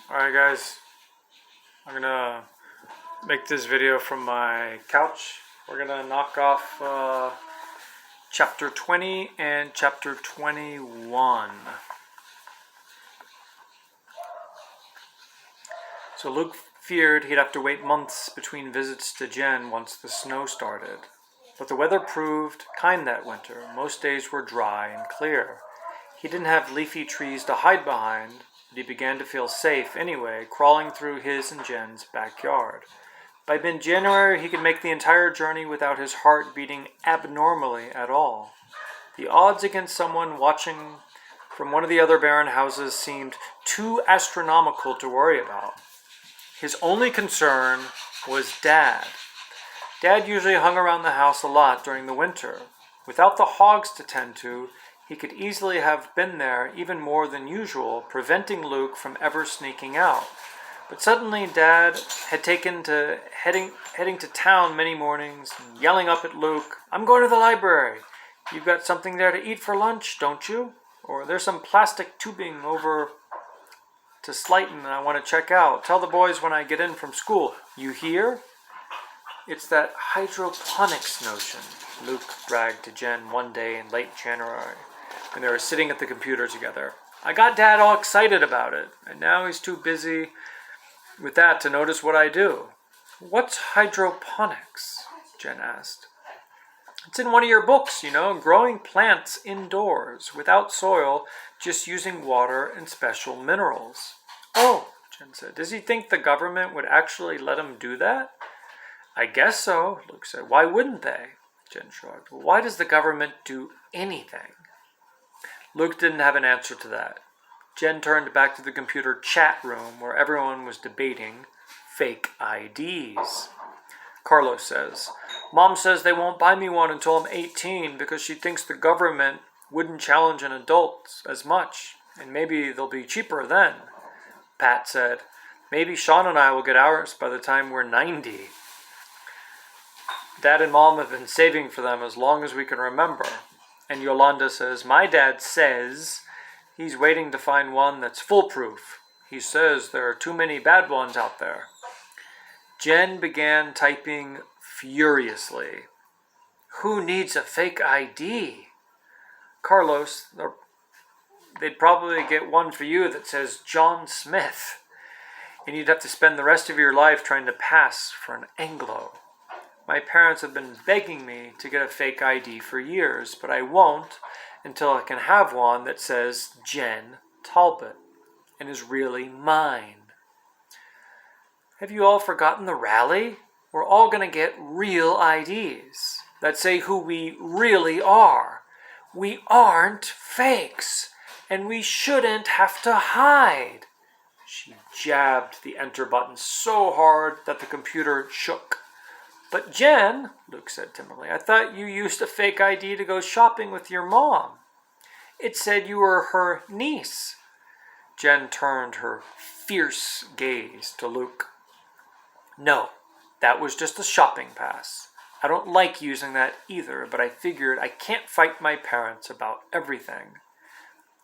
Alright guys, I'm gonna make this video from my couch. We're gonna knock off chapter 20 and chapter 21. So Luke feared he'd have to wait months between visits to Jen once the snow started. But the weather proved kind that winter. Most days were dry and clear. He didn't have leafy trees to hide behind, but he began to feel safe anyway, crawling through his and Jen's backyard. By mid-January, he could make the entire journey without his heart beating abnormally at all. The odds against someone watching from one of the other barren houses seemed too astronomical to worry about. His only concern was Dad. Dad usually hung around the house a lot during the winter. Without the hogs to tend to, he could easily have been there even more than usual, preventing Luke from ever sneaking out. But suddenly Dad had taken to heading to town many mornings, yelling up at Luke, "I'm going to the library. You've got something there to eat for lunch, don't you? Or there's some plastic tubing over to Slyton I want to check out. Tell the boys when I get in from school. You hear?" "It's that hydroponics notion," Luke bragged to Jen one day in late January, when they were sitting at the computer together. "I got Dad all excited about it, and now he's too busy with that to notice what I do." "What's hydroponics?" Jen asked. "It's in one of your books, growing plants indoors, without soil, just using water and special minerals." "Oh," Jen said, "does he think the government would actually let him do that?" "I guess so," Luke said. "Why wouldn't they?" Jen shrugged. "Well, why does the government do anything?" Luke didn't have an answer to that. Jen turned back to the computer chat room where everyone was debating fake IDs. Carlos says, "Mom says they won't buy me one until I'm 18 because she thinks the government wouldn't challenge an adult as much, and maybe they'll be cheaper then." Pat said, "Maybe Sean and I will get ours by the time we're 90. Dad and Mom have been saving for them as long as we can remember." And Yolanda says, "My dad says he's waiting to find one that's foolproof. He says there are too many bad ones out there." Jen began typing furiously. "Who needs a fake ID? Carlos, they'd probably get one for you that says John Smith. And you'd have to spend the rest of your life trying to pass for an Anglo. My parents have been begging me to get a fake ID for years, but I won't until I can have one that says Jen Talbot and is really mine. Have you all forgotten the rally? We're all going to get real IDs that say who we really are. We aren't fakes, and we shouldn't have to hide." She jabbed the enter button so hard that the computer shook. "But Jen," Luke said timidly, "I thought you used a fake ID to go shopping with your mom. It said you were her niece." Jen turned her fierce gaze to Luke. "No, that was just a shopping pass. I don't like using that either, but I figured I can't fight my parents about everything.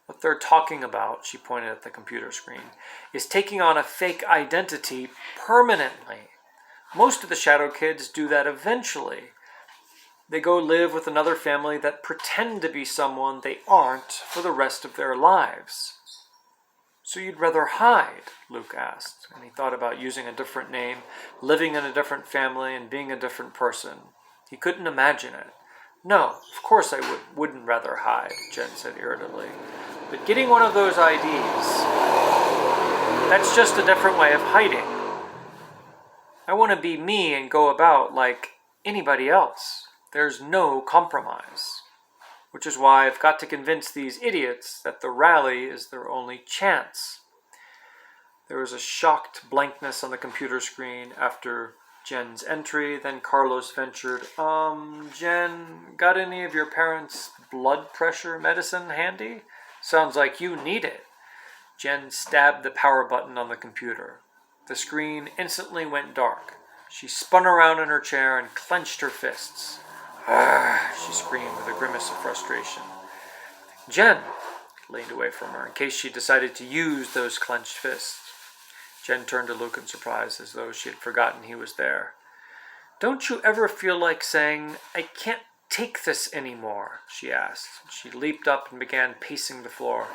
What they're talking about," she pointed at the computer screen, "is taking on a fake identity permanently. Most of the Shadow Kids do that eventually. They go live with another family that pretend to be someone they aren't for the rest of their lives." "So you'd rather hide?" Luke asked, and he thought about using a different name, living in a different family, and being a different person. He couldn't imagine it. "No, of course I wouldn't rather hide," Jen said irritably. "But getting one of those IDs, that's just a different way of hiding. I want to be me and go about like anybody else. There's no compromise. Which is why I've got to convince these idiots that the rally is their only chance." There was a shocked blankness on the computer screen after Jen's entry. Then Carlos ventured, "Jen, got any of your parents' blood pressure medicine handy? Sounds like you need it." Jen stabbed the power button on the computer. The screen instantly went dark. She spun around in her chair and clenched her fists. "Argh," she screamed with a grimace of frustration. Jen leaned away from her in case she decided to use those clenched fists. Jen turned to Luke in surprise, as though she had forgotten he was there. "Don't you ever feel like saying, 'I can't take this anymore'?" she asked. She leaped up and began pacing the floor.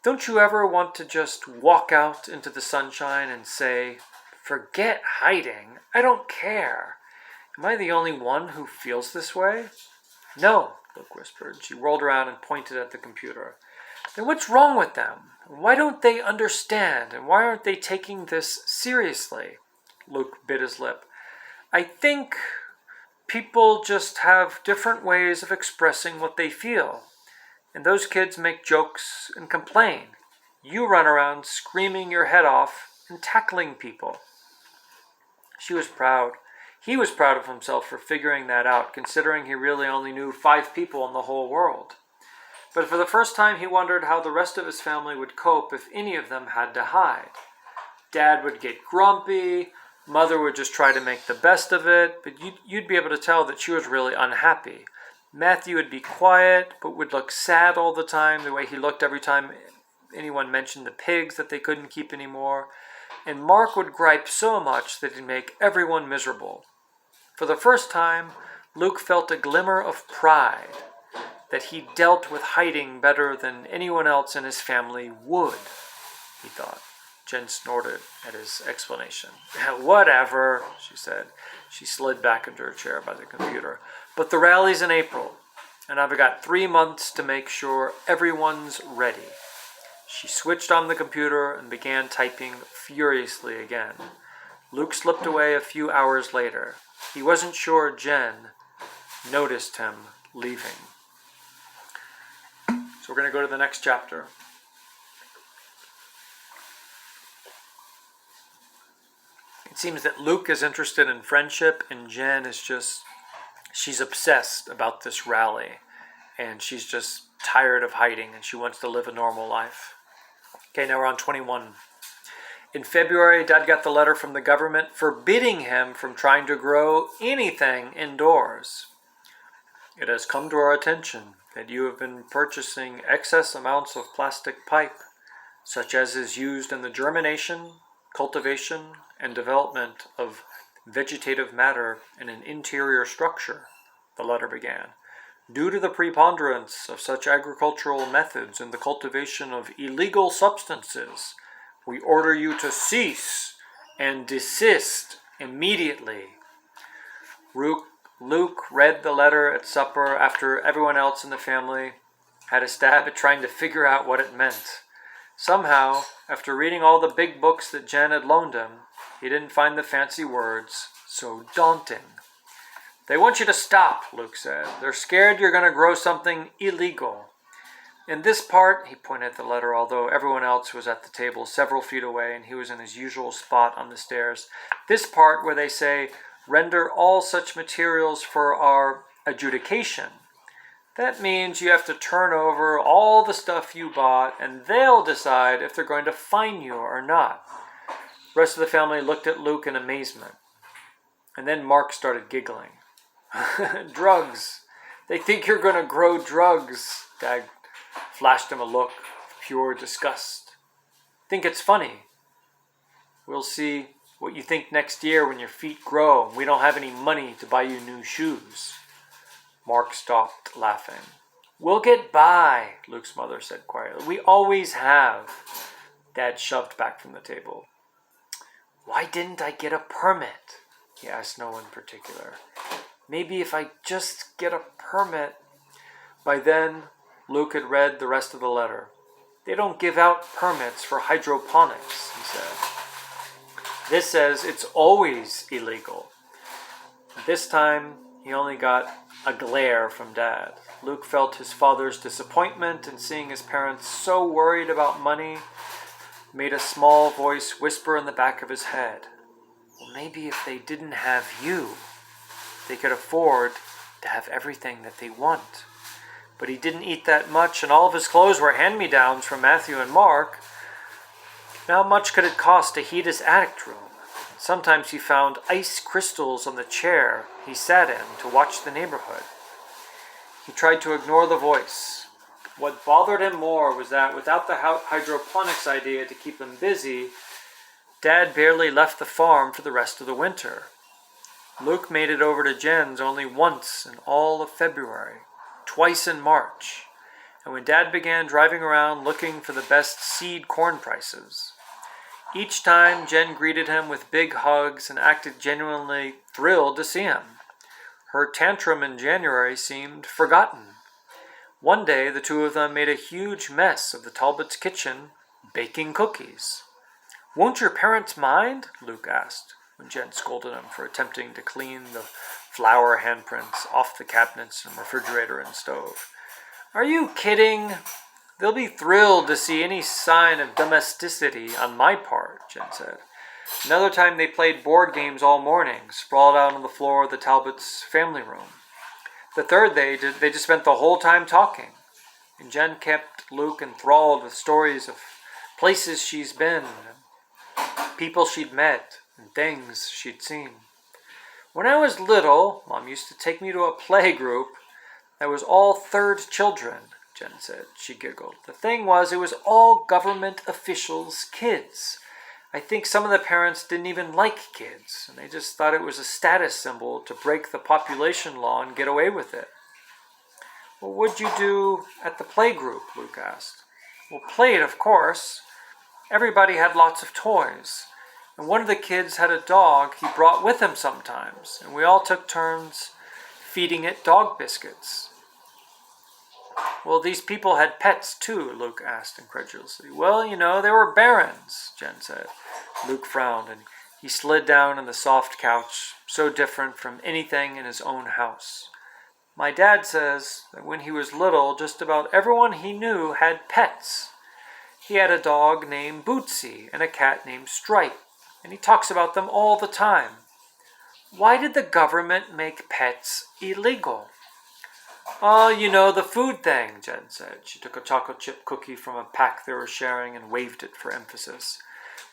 "Don't you ever want to just walk out into the sunshine and say, 'Forget hiding, I don't care'? Am I the only one who feels this way?" "No," Luke whispered. She rolled around and pointed at the computer. "Then what's wrong with them? Why don't they understand? And why aren't they taking this seriously?" Luke bit his lip. "I think people just have different ways of expressing what they feel. And those kids make jokes and complain. You run around screaming your head off and tackling people." She was proud. He was proud of himself for figuring that out, considering he really only knew 5 people in the whole world. But for the first time, he wondered how the rest of his family would cope if any of them had to hide. Dad would get grumpy, Mother would just try to make the best of it, but you'd be able to tell that she was really unhappy. Matthew would be quiet, but would look sad all the time, the way he looked every time anyone mentioned the pigs that they couldn't keep anymore. And Mark would gripe so much that he'd make everyone miserable. For the first time, Luke felt a glimmer of pride that he dealt with hiding better than anyone else in his family would, he thought. Jen snorted at his explanation. "Whatever," she said. She slid back into her chair by the computer. "But the rally's in April, and I've got 3 months to make sure everyone's ready." She switched on the computer and began typing furiously again. Luke slipped away a few hours later. He wasn't sure Jen noticed him leaving. So we're going to go to the next chapter. It seems that Luke is interested in friendship, and Jen is she's obsessed about this rally, and she's just tired of hiding, and she wants to live a normal life. Okay, now we're on 21. In February, Dad got the letter from the government forbidding him from trying to grow anything indoors. "It has come to our attention that you have been purchasing excess amounts of plastic pipe, such as is used in the germination, cultivation, and development of vegetative matter in an interior structure," the letter began. "Due to the preponderance of such agricultural methods in the cultivation of illegal substances, we order you to cease and desist immediately." Luke read the letter at supper after everyone else in the family had a stab at trying to figure out what it meant. Somehow, after reading all the big books that Jen had loaned him, he didn't find the fancy words so daunting. "They want you to stop," Luke said. "They're scared you're going to grow something illegal. In this part," he pointed at the letter, although everyone else was at the table several feet away and he was in his usual spot on the stairs, "this part where they say, 'Render all such materials for our adjudication,' that means you have to turn over all the stuff you bought and they'll decide if they're going to fine you or not." The rest of the family looked at Luke in amazement. And then Mark started giggling. "Drugs. They think you're going to grow drugs." Dad flashed him a look of pure disgust. "Think it's funny? We'll see what you think next year when your feet grow and we don't have any money to buy you new shoes." Mark stopped laughing. "We'll get by," Luke's mother said quietly. "We always have." Dad shoved back from the table. "Why didn't I get a permit?" he asked no one in particular. "Maybe if I just get a permit." By then, Luke had read the rest of the letter. "They don't give out permits for hydroponics," he said. "This says it's always illegal." This time, he only got a glare from Dad. Luke felt his father's disappointment in seeing his parents so worried about money, made a small voice whisper in the back of his head, "Well, maybe if they didn't have you, they could afford to have everything that they want." But he didn't eat that much, and all of his clothes were hand-me-downs from Matthew and Mark. How much could it cost to heat his attic room? Sometimes he found ice crystals on the chair he sat in to watch the neighborhood. He tried to ignore the voice. What bothered him more was that without the hydroponics idea to keep him busy, Dad barely left the farm for the rest of the winter. Luke made it over to Jen's only once in all of February, twice in March, and when Dad began driving around looking for the best seed corn prices. Each time, Jen greeted him with big hugs and acted genuinely thrilled to see him. Her tantrum in January seemed forgotten. One day, the two of them made a huge mess of the Talbots' kitchen, baking cookies. "Won't your parents mind?" Luke asked, when Jen scolded him for attempting to clean the flour handprints off the cabinets and refrigerator and stove. "Are you kidding? They'll be thrilled to see any sign of domesticity on my part," Jen said. Another time they played board games all morning, sprawled out on the floor of the Talbots' family room. The third day, they just spent the whole time talking, and Jen kept Luke enthralled with stories of places she's been, people she'd met, and things she'd seen. "When I was little, Mom used to take me to a play group that was all third children," Jen said. She giggled. "The thing was, it was all government officials' kids. I think some of the parents didn't even like kids, and they just thought it was a status symbol to break the population law and get away with it." "What would you do at the play group?" Luke asked. "Well, played, of course. Everybody had lots of toys, and one of the kids had a dog he brought with him sometimes, and we all took turns feeding it dog biscuits." "Well, these people had pets too?" Luke asked incredulously. "Well, they were barons," Jen said. Luke frowned, and he slid down on the soft couch, so different from anything in his own house. "My dad says that when he was little, just about everyone he knew had pets. He had a dog named Bootsy and a cat named Stripe, and he talks about them all the time. Why did the government make pets illegal?" "Oh, the food thing," Jen said. She took a chocolate chip cookie from a pack they were sharing and waved it for emphasis.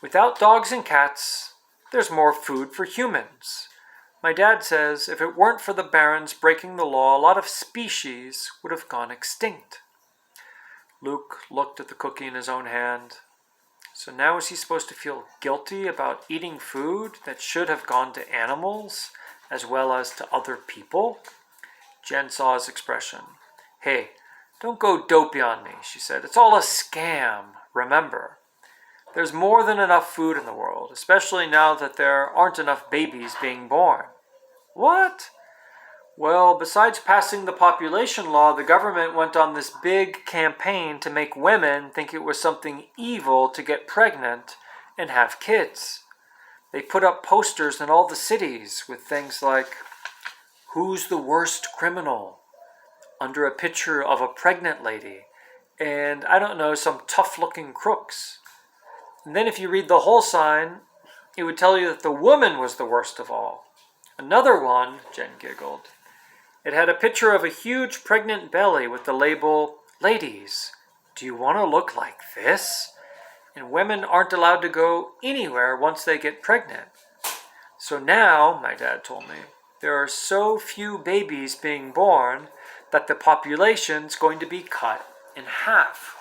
"Without dogs and cats, there's more food for humans. My dad says if it weren't for the barons breaking the law, a lot of species would have gone extinct." Luke looked at the cookie in his own hand. So now is he supposed to feel guilty about eating food that should have gone to animals as well as to other people? Jen saw his expression. "Hey, don't go dopey on me," she said. "It's all a scam, remember. There's more than enough food in the world, especially now that there aren't enough babies being born." "What?" "Well, besides passing the population law, the government went on this big campaign to make women think it was something evil to get pregnant and have kids. They put up posters in all the cities with things like, 'Who's the worst criminal?' under a picture of a pregnant lady, and I don't know, some tough-looking crooks. And then if you read the whole sign, it would tell you that the woman was the worst of all. Another one," Jen giggled, "it had a picture of a huge pregnant belly with the label, 'Ladies, do you want to look like this?' And women aren't allowed to go anywhere once they get pregnant. So now," my dad told me, "there are so few babies being born that the population's going to be cut in half."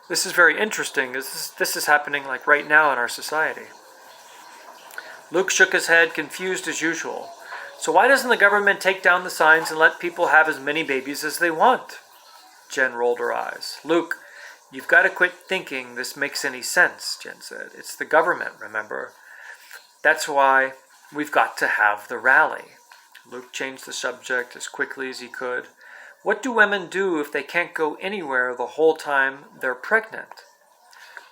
This is very interesting, as this is happening like right now in our society. Luke shook his head, confused as usual. "So why doesn't the government take down the signs and let people have as many babies as they want?" Jen rolled her eyes. "Luke, you've got to quit thinking this makes any sense," Jen said. "It's the government, remember? That's why we've got to have the rally." Luke changed the subject as quickly as he could. "What do women do if they can't go anywhere the whole time they're pregnant?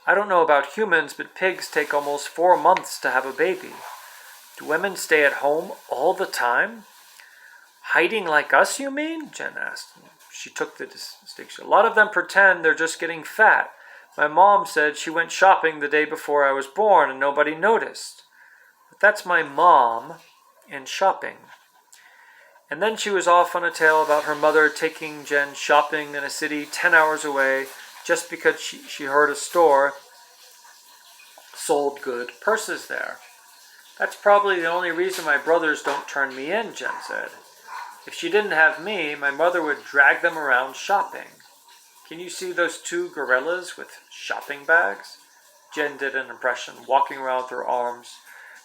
I don't know about humans, but pigs take almost 4 months to have a baby. Do women stay at home all the time?" "Hiding like us, you mean?" Jen asked. She took the distinction. "A lot of them pretend they're just getting fat. My mom said she went shopping the day before I was born and nobody noticed. But that's my mom and shopping." And then she was off on a tale about her mother taking Jen shopping in a city 10 hours away just because she heard a store sold good purses there. "That's probably the only reason my brothers don't turn me in," Jen said. "If she didn't have me, my mother would drag them around shopping. Can you see those 2 gorillas with shopping bags?" Jen did an impression, walking around with her arms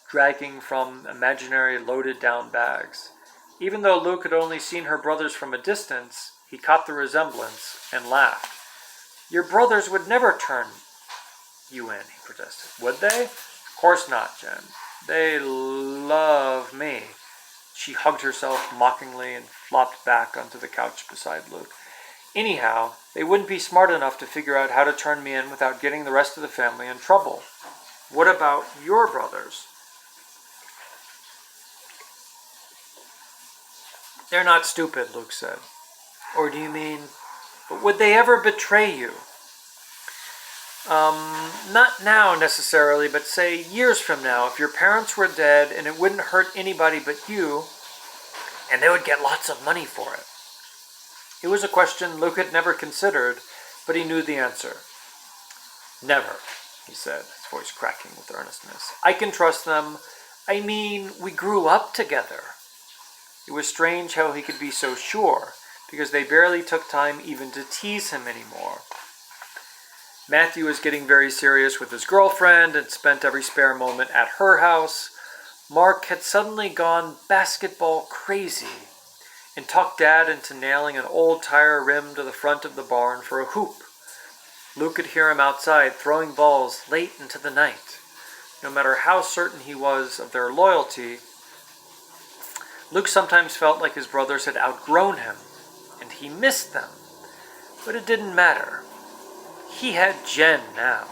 dragging from imaginary loaded down bags. Even though Luke had only seen her brothers from a distance, he caught the resemblance and laughed. Your brothers would never turn you in, he protested. Would they? Of course not, Jen. They love me. She hugged herself mockingly and flopped back onto the couch beside Luke. Anyhow, they wouldn't be smart enough to figure out how to turn me in without getting the rest of the family in trouble. What about your brothers? They're not stupid, Luke said. Or do you mean, but would they ever betray you? Not now necessarily, but say years from now, if your parents were dead and it wouldn't hurt anybody but you, and they would get lots of money for it. It was a question Luke had never considered, but he knew the answer. Never, he said, his voice cracking with earnestness. I can trust them. I mean, we grew up together. It was strange how he could be so sure, because they barely took time even to tease him anymore. Matthew was getting very serious with his girlfriend and spent every spare moment at her house. Mark had suddenly gone basketball crazy and talked Dad into nailing an old tire rim to the front of the barn for a hoop. Luke could hear him outside throwing balls late into the night. No matter how certain he was of their loyalty, Luke sometimes felt like his brothers had outgrown him, and he missed them. But it didn't matter. He had Jen now.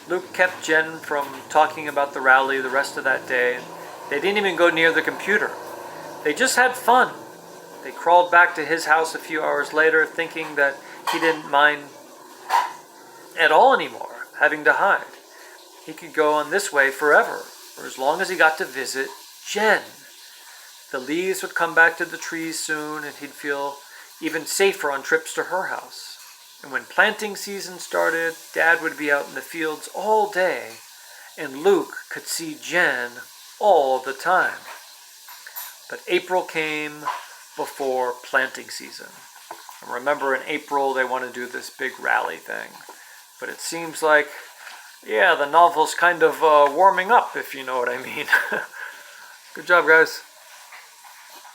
Luke kept Jen from talking about the rally the rest of that day. They didn't even go near the computer. They just had fun. They crawled back to his house a few hours later, thinking that he didn't mind at all anymore, having to hide. He could go on this way forever, for as long as he got to visit Jen. The leaves would come back to the trees soon, and he'd feel even safer on trips to her house. And when planting season started, Dad would be out in the fields all day, and Luke could see Jen all the time. But April came before planting season. And remember, in April, they want to do this big rally thing. But it seems like, the novel's kind of warming up, if you know what I mean. Good job, guys.